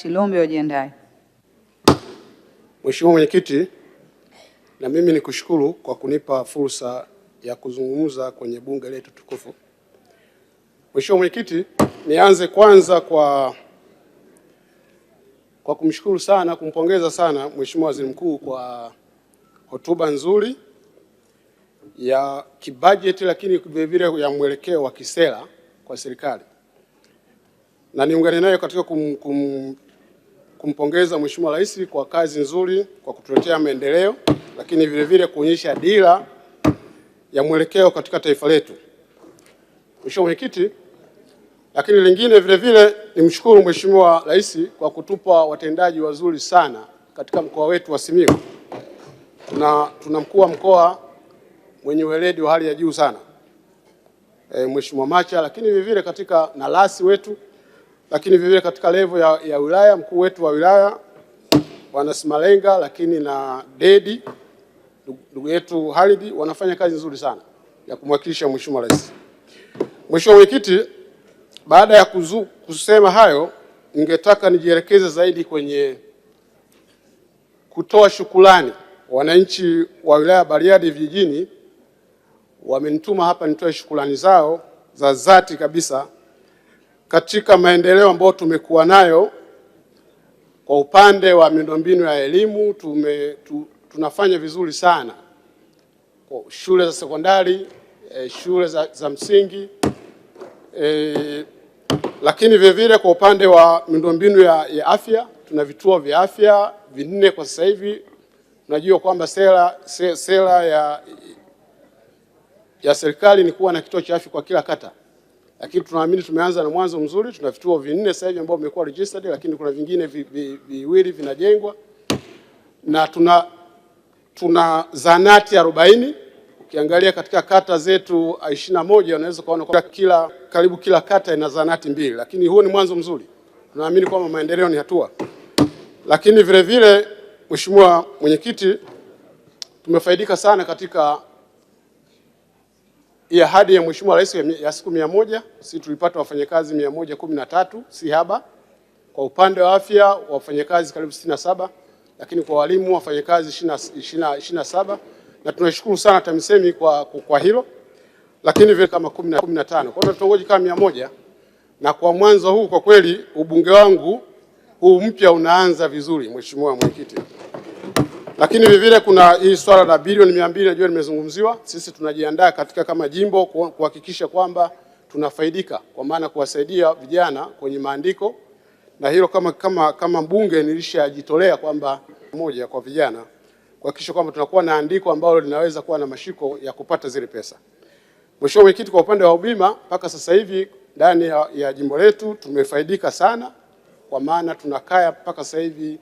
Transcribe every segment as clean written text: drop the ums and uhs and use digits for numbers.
Shilombe wajiandae. Mheshimiwa Mwenyekiti, na mimi nikushukuru kwa kunipa fursa ya kuzungumza kwenye bunge letu tukufu. Mheshimiwa Mwenyekiti, nianze kwanza kwa kumshukuru sana, kumpongeza sana Mheshimiwa Waziri Mkuu kwa hotuba nzuri ya kibajeti, lakini vile vile ya mwelekeo wa kisera kwa serikali. Na niungane nayo katika kumpongeza Mheshimiwa Rais kwa kazi nzuri kwa kutuletea maendeleo, lakini vile vile kuonyesha dira ya mwelekeo katika taifa letu. Mheshimiwa Mwenyekiti, lakini lingine vile vile nimshukuru Mheshimiwa Rais kwa kutupa watendaji wazuri sana katika mkoa wetu wa Simiyu. Tuna mkuu wa mkoa mwenye weledi wa hali ya juu sana, Mheshimiwa Macha, lakini vile vile katika nalasi wetu, lakini vile vile katika level ya wilaya, mkuu wetu wa wilaya Bwana Simalenga, lakini na Dedi ndugu yetu Halidi, wanafanya kazi nzuri sana ya kumwakilisha Mheshimiwa Rais. Mheshimiwa Mwenyekiti, baada ya kusema hayo, ningetaka nijielekeze zaidi kwenye kutoa shukrani. Wananchi wa wilaya Bariadi vijijini wamenituma hapa nitoe shukrani zao za dhati kabisa katika maendeleo ambayo tumekuwa nayo kwa upande wa miundombinu ya elimu. Tunafanya vizuri sana kwa shule za sekondari, shule za msingi, lakini vile vile kwa upande wa miundombinu ya afya tuna vituo vya afya 4 kwa sasa hivi. Tunajua kwamba sera ya serikali ni kuwa na kituo cha afya kwa kila kata, lakini tunaamini tumeanza na mwanzo mzuri. Tuna vituo 4 sasa hivi ambao vimekuwa registered, lakini kuna vingine viwili vinajengwa, na tuna zahanati 40. Ukiangalia katika kata zetu 21 unaweza kuona kwa karibu kila kata ina zahanati 2, lakini huo ni mwanzo mzuri. Tunaamini kwamba maendeleo ni hatua. Lakini vile vile Mheshimiwa Mwenyekiti, tumefaidika sana katika ahadi ya Mheshimiwa Rais ya siku 100. Sisi tulipata wafanyakazi 113, si haba. Kwa upande wa afya wafanyakazi karibu 67, lakini kwa walimu wafanyakazi 27, na tunashukuru sana TAMISEMI kwa hilo. Lakini vile kama 15. Kwa hiyo tutongoji kama 100, na kwa mwanzo huu kwa kweli ubunge wangu huu mpya unaanza vizuri Mheshimiwa Mwenyekiti. Lakini vile vile kuna hii swala la bilioni 200 najua nimezungumziwa. Sisi tunajiandaa katika kama jimbo kuhakikisha kwamba tunafaidika, kwa maana kuwasaidia vijana kwenye maandiko, na hilo kama mbunge nilishajitolea kwamba moja kwa vijana kuhakikisha kwamba tunakuwa na andiko ambalo linaweza kuwa na mashiko ya kupata zile pesa. Mheshimiwa Mwenyekiti, kwa upande wa ubima mpaka sasa hivi ndani ya jimbo letu tumefaidika sana, kwa maana tunakaya mpaka sasa hivi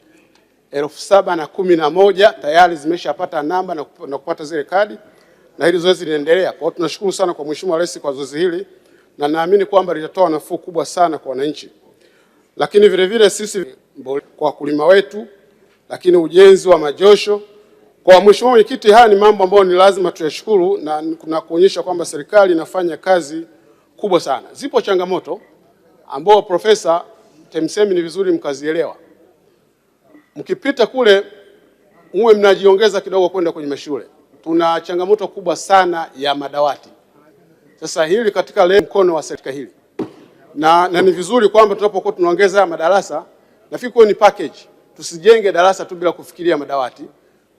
7,011 tayari zimeshapata namba na kupata zile kadi, na hili zoezi linaendelea. Kwa hiyo tunashukuru sana kwa Mheshimiwa Rais kwa zoezi hili, na naamini kwamba litatoa nafuu kubwa sana kwa wananchi. Lakini vile vile sisi kwa wakulima wetu, lakini ujenzi wa majosho kwa Mheshimiwa Mwenyekiti, haya ni mambo ambayo ni lazima tuyashukuru na kuonyesha kwamba serikali inafanya kazi kubwa sana. Zipo changamoto ambao Profesa TAMISEMI ni vizuri mkazielewa. Mkipita kule muwe mnajiongeza kidogo kwenda kwenye mashule. Tuna changamoto kubwa sana ya madawati. Sasa hili katika mkono wa serikali hili. Na ni vizuri kwamba tunapokuwa tunaongeza madarasa, nafikiri kwa ni package. Tusijenge darasa tu bila kufikiria madawati.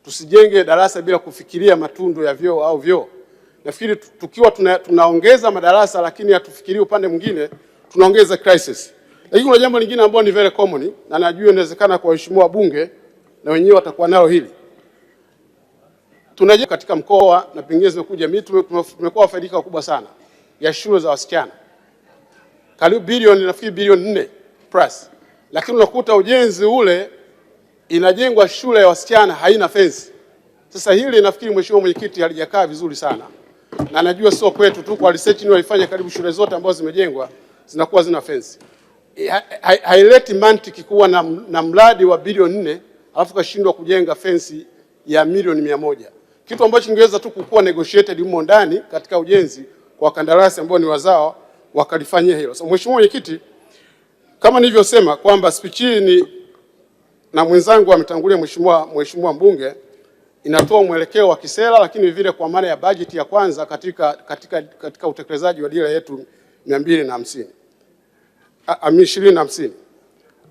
Tusijenge darasa bila kufikiria matundu ya vyoo au vyoo. Nafikiri tukiwa tunaongeza madarasa lakini hatufikirii upande mwingine, tunaongeza crisis. Lakini kuna jambo lingine ambalo ni very common, na najua inawezekana kwa waheshimiwa bunge na wenyewe watakuwa nalo hili. Tunaje katika mkoa na pengine zimekuja tumekuwa wafaidika kubwa sana ya shule za wasichana. Karibu nafikiri bilioni 4 plus. Lakini unakuta ujenzi ule inajengwa shule ya wasichana haina fence. Sasa hili nafikiri Mheshimiwa Mwenyekiti halijakaa vizuri sana. Na najua sio kwetu tu, kwa research ni walifanya karibu shule zote ambazo zimejengwa zinakuwa zina fence. Haileti mantiki kuwa na mradi wa bilioni 4 alafu kashindwa kujenga fence ya milioni 100. Kitu ambacho kingeweza tu kukua negotiated humo ndani katika ujenzi kwa kandarasi ambao ni wazao wakalifanyia hilo. So Mheshimiwa Mwenyekiti, kama nilivyosema kwamba speech hii ni na mwenzangu ametangulia mheshimiwa mbunge, inatoa mwelekeo wa kisera, lakini vile kwa maana ya bajeti ya kwanza katika utekelezaji wa dira yetu 2050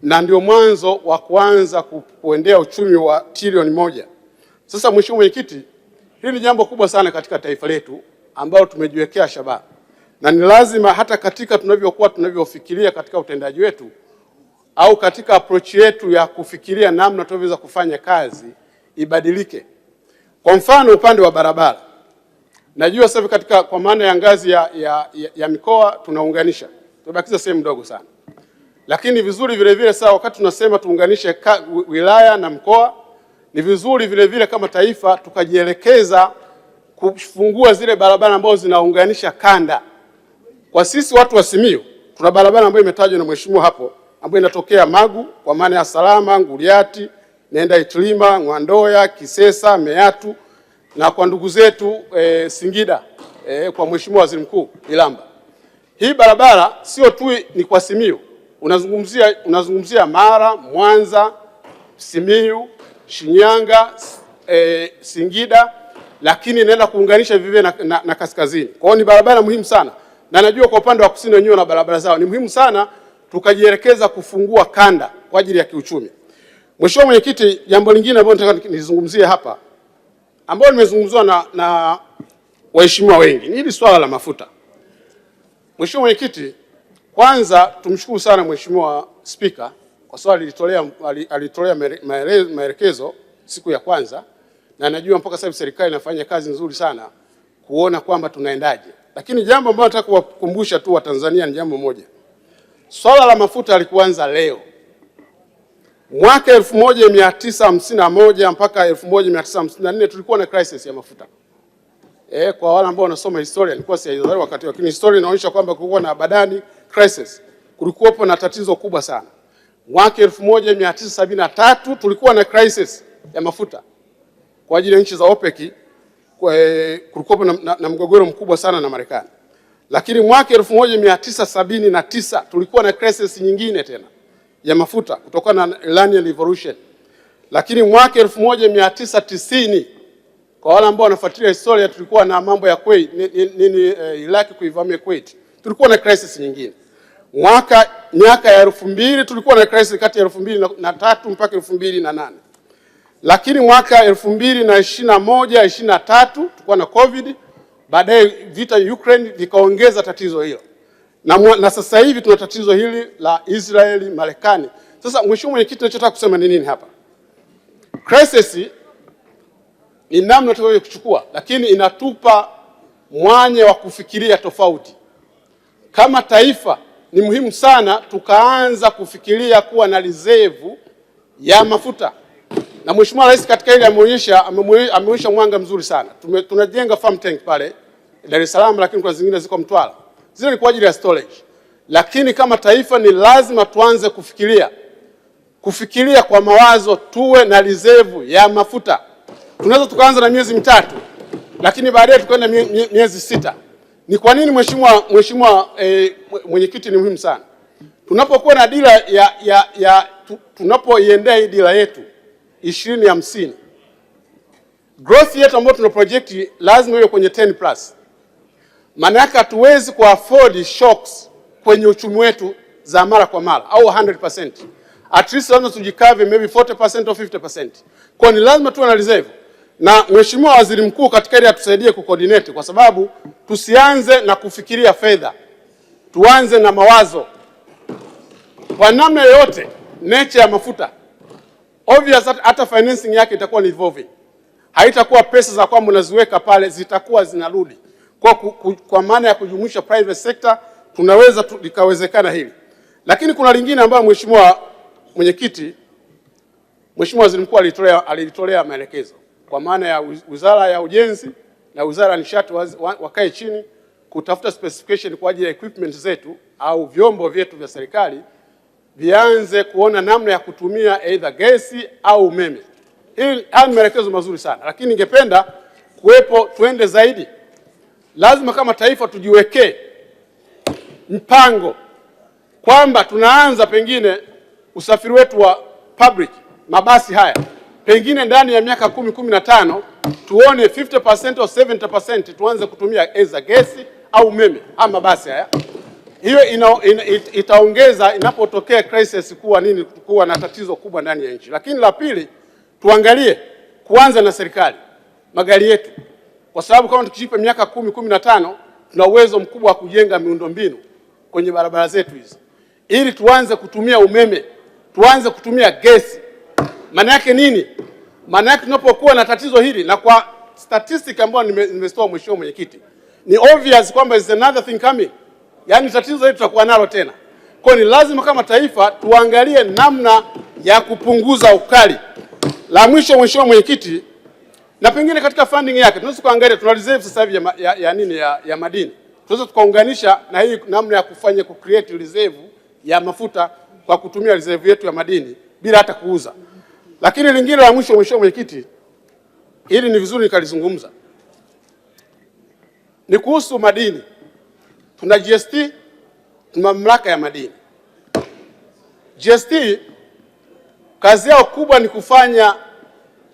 na ndio mwanzo wa kuanza kuendea uchumi wa trilioni 1. Sasa mheshimiwa mwenyekiti, hili ni jambo kubwa sana katika taifa letu ambalo tumejiwekea shabaha, na ni lazima hata katika tunavyofikiria katika utendaji wetu au katika approach yetu ya kufikiria namna tunavyoweza kufanya kazi ibadilike. Kwa mfano upande wa barabara, najua sasa katika kwa maana ya ngazi ya mikoa tunaunganisha, tumebakiza sehemu ndogo sana, lakini vizuri vile vile sasa wakati tunasema tuunganishe wilaya na mkoa, ni vizuri vile vile kama taifa tukajielekeza kufungua zile barabara ambazo zinaunganisha kanda. Kwa sisi watu wa Simiyu tuna barabara ambayo imetajwa na mheshimiwa hapo, ambayo inatokea Magu kwa maana ya Salama, Nguliati, nenda Itilima, Ngwandoya, Kisesa, Meatu, na kwa ndugu zetu Singida kwa mheshimiwa waziri mkuu Ilamba. Hii barabara sio tu ni kwa Simiyu, unazungumzia Mara, Mwanza, Simiyu, Shinyanga, Singida, lakini inaenda kuunganisha vivyo na kaskazini. Kwa hiyo ni barabara muhimu sana, na najua kwa upande wa kusini wenyewe na barabara zao ni muhimu sana, tukajielekeza kufungua kanda kwa ajili ya kiuchumi. Mheshimiwa mwenyekiti, jambo lingine ambalo nataka nizungumzie hapa ambalo nimezungumzwa na waheshimiwa wengi ni hili swala la mafuta. Mheshimiwa mwenyekiti, kwanza tumshukuru sana Mheshimiwa Spika kwa sababu alitolea maelekezo siku ya kwanza, na najua mpaka sasa serikali inafanya kazi nzuri sana kuona kwamba tunaendaje. Lakini jambo ambalo nataka kuwakumbusha tu Watanzania ni jambo moja. Swala la mafuta likuanza leo. Mwaka 1951 mpaka 1954 tulikuwa na crisis ya mafuta. Kwa wale ambao wanasoma historia, nilikuwa sijaelewa wakati, lakini historia inaonyesha kwamba kulikuwa na Badani crisis. Kulikuwa na tatizo kubwa sana. Mwaka 1973 tulikuwa na crisis ya mafuta kwa ajili ya nchi za OPEC, kulikuwa na mgogoro mkubwa sana na Marekani. Lakini mwaka 1979 tulikuwa na crisis nyingine tena ya mafuta kutokana na Iranian Revolution. Lakini mwaka 1990 kwa wale ambao wanafuatilia historia, tulikuwa na mambo ya Kuwait, Iraq kuivamia Kuwait. Tulikuwa na crisis nyingine. Miaka ya 2000 tulikuwa na crisis kati ya 2003 mpaka 2008. Lakini mwaka 2021-2023 tulikuwa na COVID, baadaye vita Ukraine vikaongeza tatizo hilo. Na sasa hivi tuna tatizo hili la Israeli, Marekani. Sasa mheshimiwa mwenyekiti, nachotaka kusema ni nini hapa? Crisis ni namna tunaweza kuchukua, lakini inatupa mwanya wa kufikiria tofauti. Kama taifa ni muhimu sana tukaanza kufikiria kuwa na reserve ya mafuta. Na Mheshimiwa Rais katika hili ameonyesha mwanga mzuri sana. Tunajenga farm tank pale Dar es Salaam, lakini kwa zingine ziko Mtwara. Zile ni kwa ajili ya storage. Lakini kama taifa ni lazima tuanze kufikiria kwa mawazo, tuwe na reserve ya mafuta. Tunaweza tukaanza na miezi 3, lakini baadaye tukaenda miezi 6. Ni kwa nini mheshimiwa mwenyekiti ni muhimu sana? Tunapokuwa na dira tunapoiendea hii dira yetu 2050, growth yetu ambayo tuna project lazima iwe kwenye 10+. Maana yake hatuwezi ku afford shocks kwenye uchumi wetu za mara kwa mara au 100%. At least lazima tujikave maybe 40% au 50%. Kwa ni lazima tuwe na reserve. Na Mheshimiwa Waziri Mkuu katika ile atusaidie kucoordinate, kwa sababu tusianze na kufikiria fedha. Tuanze na mawazo. Kwa namna yoyote nature ya mafuta, obvious hata financing yake itakuwa ni evolving. Haitakuwa pesa za kwamba unaziweka pale zitakuwa zinarudi. Kwa maana ya kujumuisha private sector tunaweza likawezekana hili. Lakini kuna lingine ambayo mheshimiwa mwenyekiti, Mheshimiwa Waziri Mkuu alitolea maelekezo kwa maana ya Wizara ya Ujenzi na Wizara ya Nishati wakae chini kutafuta specification kwa ajili ya equipment zetu au vyombo vyetu vya serikali vianze kuona namna ya kutumia either gesi au umeme. Hii ni maelekezo mazuri sana, lakini ningependa tuende zaidi. Lazima kama taifa tujiwekee mpango kwamba tunaanza pengine usafiri wetu wa public, mabasi haya, pengine ndani ya miaka 10-15 tuone 50% au 70% tuanze kutumia eza gesi au umeme ama mabasi haya. Hiyo itaongeza inapotokea crisis kuwa na tatizo kubwa ndani ya nchi. Lakini la pili, tuangalie kuanza na serikali magari yetu, kwa sababu kama tukijipa miaka 10-15 tuna uwezo mkubwa wa kujenga miundombinu kwenye barabara zetu hizi, ili tuanze kutumia umeme, tuanze kutumia gesi. Maana yake nini? Maana yake tunapokuwa na tatizo hili, na kwa statistic ambayo nimetoa mheshimiwa mwenyekiti, ni obvious kwamba is another thing coming. Yaani tatizo hili tutakuwa nalo tena. Kwa ni lazima kama taifa tuangalie namna ya kupunguza ukali. La mwisho mheshimiwa mwenyekiti, na pengine katika funding yake tunaweza kuangalia, tuna reserve sasa hivi ya madini. Tunaweza tukaunganisha na hii namna ya kufanya create reserve ya mafuta kwa kutumia reserve yetu ya madini bila hata kuuza. Lakini lingine la mwisho mheshimiwa mwenyekiti, hili ni vizuri nikalizungumza, ni kuhusu madini. Tuna GST, tuna mamlaka ya madini. GST kazi yao kubwa ni kufanya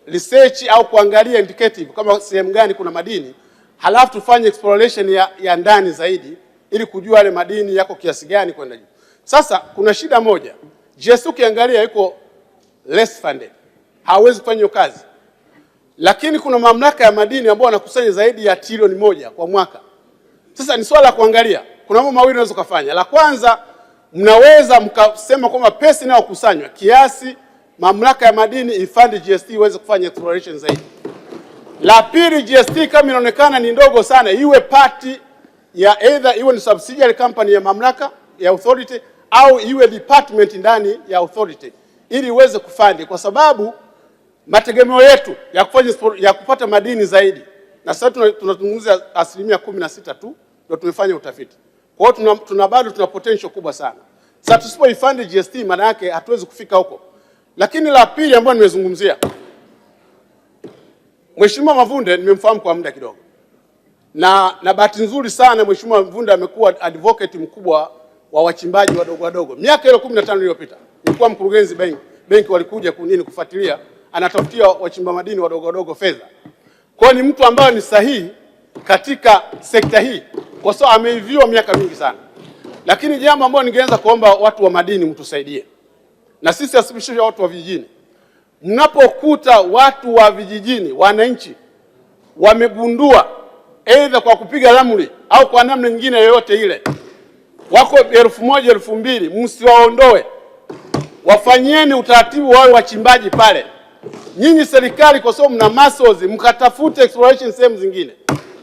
research au kuangalia indicative kama sehemu gani kuna madini, halafu tufanye exploration ya ndani zaidi ili kujua yale madini yako kiasi gani kwenda juu. Sasa kuna shida moja, GST ukiangalia iko less funded, hawezi kufanya hiyo kazi. Lakini kuna mamlaka ya madini ambao wanakusanya zaidi ya trilioni 1 kwa mwaka. Sasa ni swala la kuangalia, kuna mambo mawili unaweza kufanya. La kwanza, mnaweza mkasema kwamba pesa inayokusanywa kiasi mamlaka ya madini ifund GST iweze kufanya exploration zaidi. La pili, GST kama inaonekana ni ndogo sana, iwe party ya either iwe ni subsidiary company ya mamlaka ya authority au iwe department ndani ya authority ili iweze kufund, kwa sababu mategemeo yetu ya kupata madini zaidi, na sasa tunazungumzia 16% tu ndio tumefanya utafiti. Kwa hiyo tuna potential kubwa sana. Sasa tusipoifund GST maana yake hatuwezi kufika huko. Lakini la pili ambalo nimezungumzia, Mheshimiwa Mavunde nimemfahamu kwa muda kidogo, na bahati nzuri sana Mheshimiwa Mavunde amekuwa advocate mkubwa wa wachimbaji wadogo. Miaka ile 15 iliyopita nilikuwa mkurugenzi benki walikuja kufuatilia, anatafutia wachimba madini wadogo fedha. Kwa hiyo ni mtu ambaye ni sahihi katika sekta hii, kwa sababu ameiviwa miaka mingi sana. Lakini jambo ambalo ningeanza kuomba watu wa madini mtusaidie, na sisi asibishisha watu wa vijijini, mnapokuta watu wa vijijini, wananchi wamegundua aidha kwa kupiga ramli au kwa namna nyingine yoyote ile, wako 1000 2000, msiwaondoe, wafanyeni utaratibu wao wachimbaji pale. Nyinyi serikali kwa sababu mna muscles, mkatafute exploration sehemu zingine,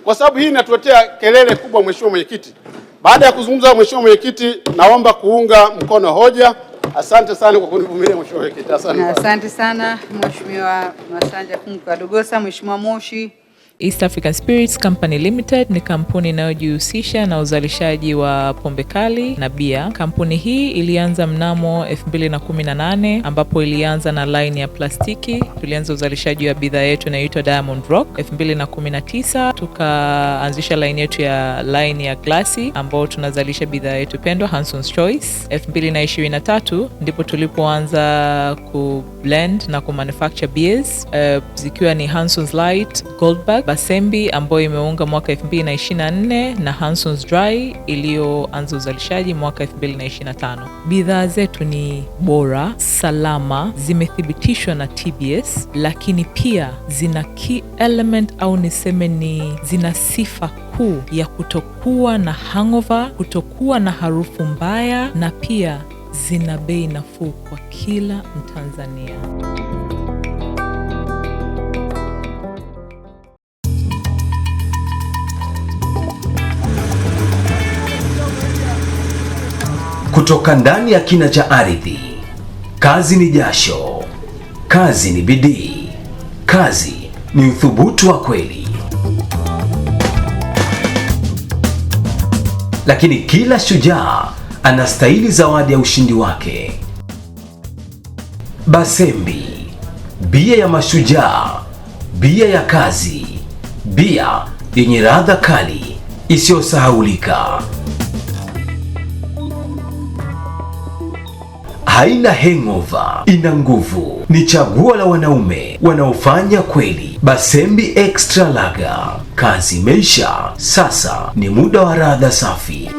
kwa sababu hii inatuletea kelele kubwa. Mheshimiwa Mwenyekiti, baada ya kuzungumza Mheshimiwa Mwenyekiti, naomba kuunga mkono hoja. Asante sana kwa kunivumilia Mheshimiwa Mwenyekiti. Asante sana Mheshimiwa Masanja Kadogosa. Mheshimiwa Moshi. East African Spirits Company Limited ni kampuni inayojihusisha na uzalishaji wa pombe kali na bia. Kampuni hii ilianza mnamo 2018 ambapo ilianza na line ya plastiki. Tulianza uzalishaji wa bidhaa yetu inayoitwa Diamond Rock. 2019 tukaanzisha line yetu ya glasi ambao tunazalisha bidhaa yetu pendwa Hanson's Choice. 2023 ndipo tulipoanza ku blend na ku manufacture beers zikiwa ni Hanson's Light, Goldberg, Basembi ambayo imeunga mwaka 2024 na Hanson's Dry iliyoanza uzalishaji mwaka 2025. Bidhaa zetu ni bora, salama, zimethibitishwa na TBS, lakini pia zina key element au niseme zina sifa kuu ya kutokuwa na hangover, kutokuwa na harufu mbaya, na pia zina bei nafuu kwa kila Mtanzania. Kutoka ndani ya kina cha ardhi, kazi ni jasho, kazi ni bidii, kazi ni uthubutu wa kweli. Lakini kila shujaa anastahili zawadi ya ushindi wake. Basembi, bia ya mashujaa, bia ya kazi, bia yenye ladha kali isiyosahaulika. haina hangover, ina nguvu. Ni chaguo la wanaume wanaofanya kweli. Basembi Extra Lager, kazi imeisha, sasa ni muda wa ladha safi.